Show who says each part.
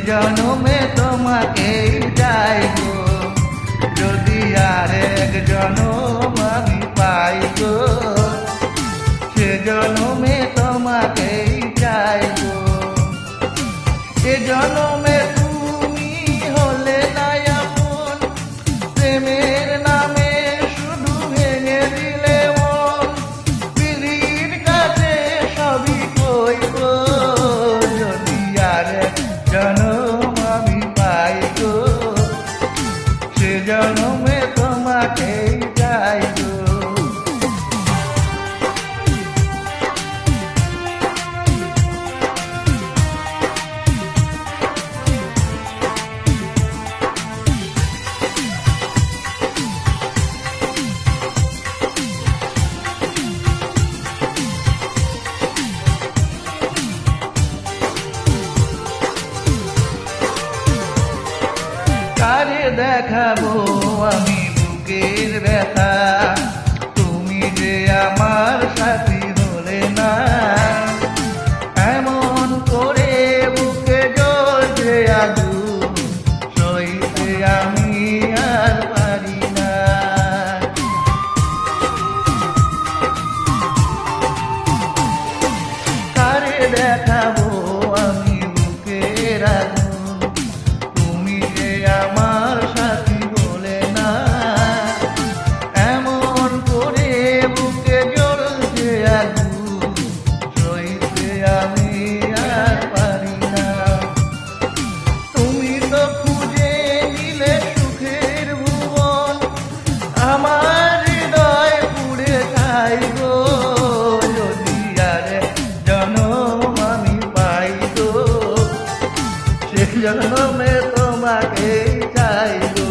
Speaker 1: জনমে তোমাকে চাইবো, যদি আরেক জনম আমি পাইবো, সে জনমে তোমাকে চাইবো। এ জনমে তুমি হলে না আপন, প্রেমের নামে শুধু ভেঙে দিলে মন। পীড়ির কাছে সবই কইব, যদি আরেক জনম আমি পাইবো, সে জনমে তোমাকে চাইবো। কারে দেখাবো আমি বুকের ব্যথা, তুমি যে আমার সাথী হলে না। এমন করে বুকে জ্বলছে আগুন, সইতে আমি আর পারি না। কারে দেখাবো আমি বুকের আগুন, তুমি যে আমার সাথী বলে না। এমন করে বুকে জ্বলছে আগুন, সইতে আমি আর পারি না। তুমি তো খুঁজে নিলে সুখের ভুবন, আমার হৃদয় পুড়ে ছাই গো, যদি আরেক জনম আমি পাইবো, সে জনমে তোমাকে চাইবো।